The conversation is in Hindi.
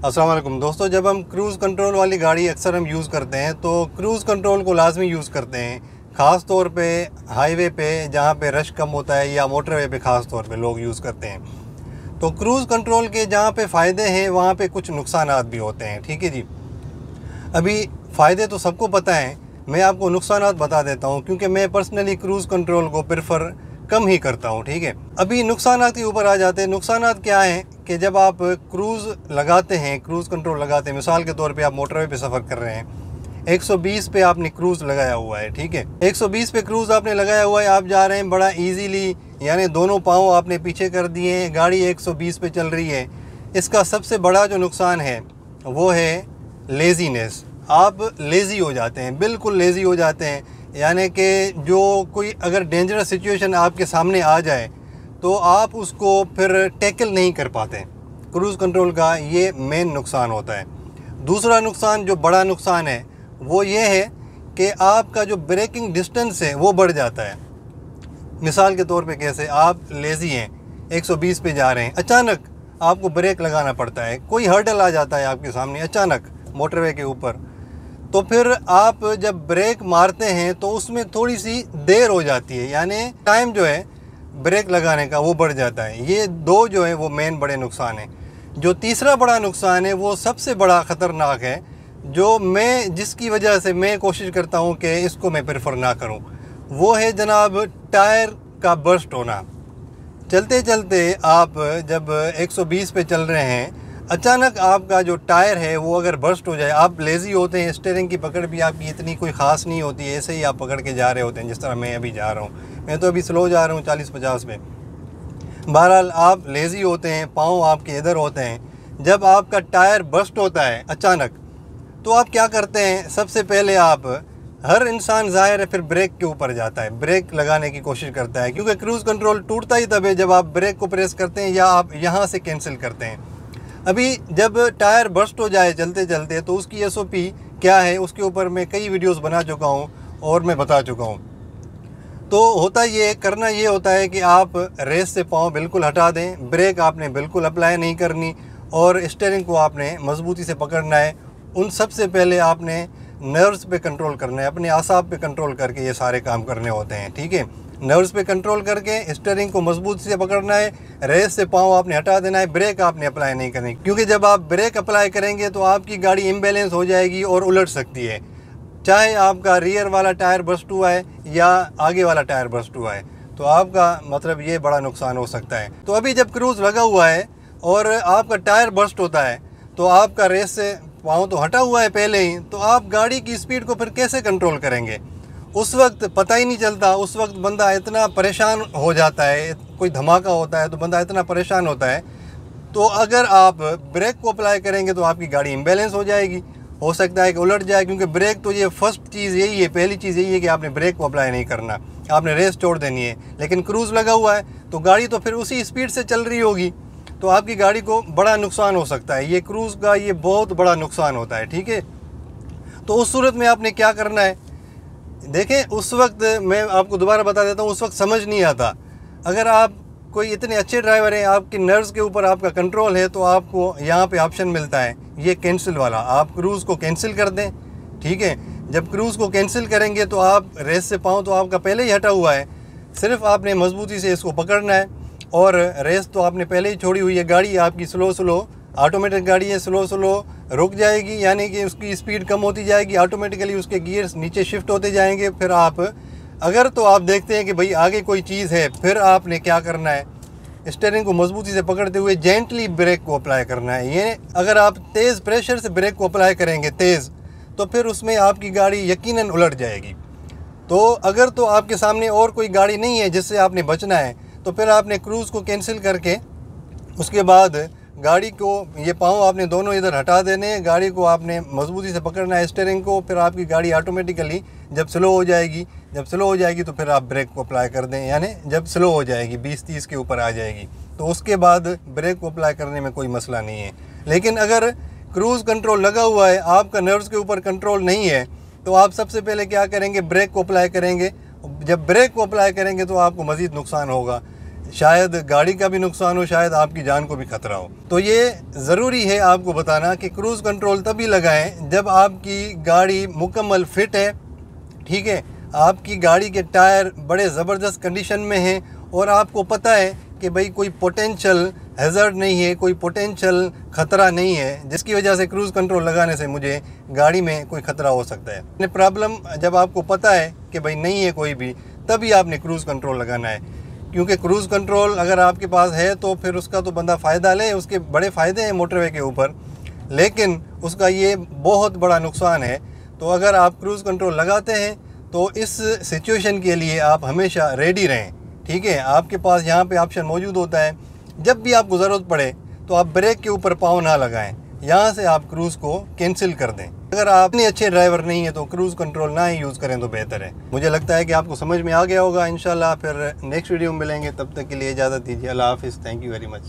अस्सलाम वालेकुम दोस्तों, जब हम क्रूज़ कंट्रोल वाली गाड़ी अक्सर हम यूज़ करते हैं तो क्रूज़ कंट्रोल को लाजमी यूज़ करते हैं। ख़ास तौर पे हाईवे पे जहाँ पे रश कम होता है या मोटरवे पे ख़ास तौर पे लोग यूज़ करते हैं। तो क्रूज़ कंट्रोल के जहाँ पे फ़ायदे हैं वहाँ पे कुछ नुकसानात भी होते हैं। ठीक है जी। अभी फ़ायदे तो सबको पता है, मैं आपको नुकसानात बता देता हूँ क्योंकि मैं पर्सनली क्रूज़ कंट्रोल को प्रेफर कम ही करता हूँ। ठीक है, अभी नुकसानात के ऊपर आ जाते हैं। नुकसानात क्या हैं कि जब आप क्रूज़ लगाते हैं, क्रूज़ कंट्रोल लगाते हैं, मिसाल के तौर पे आप मोटरवे पे सफ़र कर रहे हैं, 120 पे आपने क्रूज़ लगाया हुआ है। ठीक है, 120 पे क्रूज़ आपने लगाया हुआ है, आप जा रहे हैं बड़ा ईजीली, यानी दोनों पाँव आपने पीछे कर दिए हैं, गाड़ी 120 पे चल रही है। इसका सबसे बड़ा जो नुकसान है वो है लेज़ीनेस। आप लेज़ी हो जाते हैं, बिल्कुल लेज़ी हो जाते हैं। यानी कि जो कोई अगर डेंजरस सिचुएशन आपके सामने आ जाए तो आप उसको फिर टैकल नहीं कर पाते। क्रूज़ कंट्रोल का ये मेन नुकसान होता है। दूसरा नुकसान, जो बड़ा नुकसान है, वो ये है कि आपका जो ब्रेकिंग डिस्टेंस है वो बढ़ जाता है। मिसाल के तौर पे कैसे, आप लेज़ी हैं, 120 पे जा रहे हैं, अचानक आपको ब्रेक लगाना पड़ता है, कोई हर्डल आ जाता है आपके सामने अचानक मोटरवे के ऊपर, तो फिर आप जब ब्रेक मारते हैं तो उसमें थोड़ी सी देर हो जाती है, यानी टाइम जो है ब्रेक लगाने का वो बढ़ जाता है। ये दो जो है वो मेन बड़े नुकसान हैं। जो तीसरा बड़ा नुकसान है वो सबसे बड़ा ख़तरनाक है, जो जिसकी वजह से मैं कोशिश करता हूँ कि इसको मैं प्रेफर ना करूँ, वो है जनाब टायर का बर्स्ट होना। चलते चलते आप जब 120 पे चल रहे हैं, अचानक आपका जो टायर है वो अगर बर्स्ट हो जाए, आप लेज़ी होते हैं, स्टीयरिंग की पकड़ भी आपकी इतनी कोई ख़ास नहीं होती है, ऐसे ही आप पकड़ के जा रहे होते हैं जिस तरह मैं अभी जा रहा हूँ। मैं तो अभी स्लो जा रहा हूँ 40-50 में। बहरहाल आप लेज़ी होते हैं, पाँव आपके इधर होते हैं। जब आपका टायर बर्स्ट होता है अचानक, तो आप क्या करते हैं, सबसे पहले आप, हर इंसान ज़ाहिर है फिर ब्रेक के ऊपर जाता है, ब्रेक लगाने की कोशिश करता है, क्योंकि क्रूज़ कंट्रोल टूटता ही तब है जब आप ब्रेक को प्रेस करते हैं या आप यहाँ से कैंसिल करते हैं। अभी जब टायर बर्स्ट हो जाए चलते चलते, तो उसकी एसओपी क्या है उसके ऊपर मैं कई वीडियोस बना चुका हूँ और मैं बता चुका हूँ। तो करना ये होता है कि आप रेस से पाँव बिल्कुल हटा दें, ब्रेक आपने बिल्कुल अप्लाई नहीं करनी और स्टीयरिंग को आपने मजबूती से पकड़ना है। उन सबसे पहले आपने नर्व्स पे कंट्रोल करना है, अपने आसाब पे कंट्रोल करके ये सारे काम करने होते हैं। ठीक है, नर्व्स पे कंट्रोल करके स्टीयरिंग को मजबूती से पकड़ना है, रेस से पाँव आपने हटा देना है, ब्रेक आपने अप्लाई नहीं करनी, क्योंकि जब आप ब्रेक अप्लाई करेंगे तो आपकी गाड़ी इम्बैलेंस हो जाएगी और उलट सकती है, चाहे आपका रियर वाला टायर बर्स्ट हुआ है या आगे वाला टायर बर्स्ट हुआ है, तो आपका मतलब ये बड़ा नुकसान हो सकता है। तो अभी जब क्रूज़ लगा हुआ है और आपका टायर बर्स्ट होता है तो आपका रेस से पाँव तो हटा हुआ है पहले ही, तो आप गाड़ी की स्पीड को फिर कैसे कंट्रोल करेंगे? उस वक्त पता ही नहीं चलता, उस वक्त बंदा इतना परेशान हो जाता है, कोई धमाका होता है तो बंदा इतना परेशान होता है। तो अगर आप ब्रेक को अप्लाई करेंगे तो आपकी गाड़ी इम्बैलेंस हो जाएगी, हो सकता है कि उलट जाए, क्योंकि ब्रेक तो ये फर्स्ट चीज़ यही है, पहली चीज़ यही है कि आपने ब्रेक को अप्लाई नहीं करना, आपने रेस छोड़ देनी है। लेकिन क्रूज़ लगा हुआ है तो गाड़ी तो फिर उसी स्पीड से चल रही होगी, तो आपकी गाड़ी को बड़ा नुकसान हो सकता है। ये क्रूज़ का ये बहुत बड़ा नुकसान होता है। ठीक है, तो उस सूरत में आपने क्या करना है, देखें, उस वक्त मैं आपको दोबारा बता देता हूँ, उस वक्त समझ नहीं आता। अगर आप कोई इतने अच्छे ड्राइवर हैं, आपकी नर्व्स के ऊपर आपका कंट्रोल है, तो आपको यहाँ पे ऑप्शन मिलता है ये कैंसिल वाला, आप क्रूज़ को कैंसिल कर दें। ठीक है, जब क्रूज़ को कैंसिल करेंगे तो आप रेस से पाँव तो आपका पहले ही हटा हुआ है, सिर्फ आपने मजबूती से इसको पकड़ना है और रेस तो आपने पहले ही छोड़ी हुई है। गाड़ी आपकी स्लो ऑटोमेटिक गाड़ी है, स्लो रुक जाएगी, यानी कि उसकी स्पीड कम होती जाएगी, ऑटोमेटिकली उसके गियर्स नीचे शिफ्ट होते जाएंगे। फिर आप अगर तो आप देखते हैं कि भाई आगे कोई चीज़ है, फिर आपने क्या करना है, स्टीयरिंग को मजबूती से पकड़ते हुए जेंटली ब्रेक को अप्लाई करना है। ये अगर आप तेज़ प्रेशर से ब्रेक को अप्लाई करेंगे तेज़, तो फिर उसमें आपकी गाड़ी यकीनन उलट जाएगी। तो अगर तो आपके सामने और कोई गाड़ी नहीं है जिससे आपने बचना है, तो फिर आपने क्रूज़ को कैंसिल करके उसके बाद गाड़ी को, ये पाँव आपने दोनों इधर हटा देने हैं, गाड़ी को आपने मजबूती से पकड़ना है स्टीयरिंग को, फिर आपकी गाड़ी ऑटोमेटिकली जब स्लो हो जाएगी तो फिर आप ब्रेक को अप्लाई कर दें, यानी जब स्लो हो जाएगी 20-30 के ऊपर आ जाएगी, तो उसके बाद ब्रेक को अप्लाई करने में कोई मसला नहीं है। लेकिन अगर क्रूज़ कंट्रोल लगा हुआ है, आपका नर्व्स के ऊपर कंट्रोल नहीं है, तो आप सबसे पहले क्या करेंगे, ब्रेक को अप्लाई करेंगे। जब ब्रेक को अप्लाई करेंगे तो आपको मज़ीद नुकसान होगा। शायद गाड़ी का भी नुकसान हो, शायद आपकी जान को भी खतरा हो। तो ये ज़रूरी है आपको बताना कि क्रूज़ कंट्रोल तभी लगाएं जब आपकी गाड़ी मुकम्मल फिट है, ठीक है, आपकी गाड़ी के टायर बड़े ज़बरदस्त कंडीशन में हैं और आपको पता है कि भाई कोई पोटेंशियल हैज़र्ड नहीं है, कोई पोटेंशियल ख़तरा नहीं है जिसकी वजह से क्रूज़ कंट्रोल लगाने से मुझे गाड़ी में कोई ख़तरा हो सकता है। प्रॉब्लम जब आपको पता है कि भाई नहीं है कोई भी, तभी आपने क्रूज़ कंट्रोल लगाना है। क्योंकि क्रूज़ कंट्रोल अगर आपके पास है तो फिर उसका तो बंदा फ़ायदा ले, उसके बड़े फ़ायदे हैं मोटरवे के ऊपर, लेकिन उसका ये बहुत बड़ा नुकसान है। तो अगर आप क्रूज़ कंट्रोल लगाते हैं तो इस सिचुएशन के लिए आप हमेशा रेडी रहें, ठीक है। आपके पास यहाँ पे ऑप्शन मौजूद होता है, जब भी आपको ज़रूरत पड़े तो आप ब्रेक के ऊपर पाँव ना लगाएं, यहाँ से आप क्रूज़ को कैंसिल कर दें। अगर आप इतने अच्छे ड्राइवर नहीं है तो क्रूज़ कंट्रोल ना ही यूज़ करें तो बेहतर है। मुझे लगता है कि आपको समझ में आ गया होगा। इंशाल्लाह फिर नेक्स्ट वीडियो में मिलेंगे, तब तक के लिए इजाज़त दीजिए। अल्लाह हाफ़िज़। Thank you very much.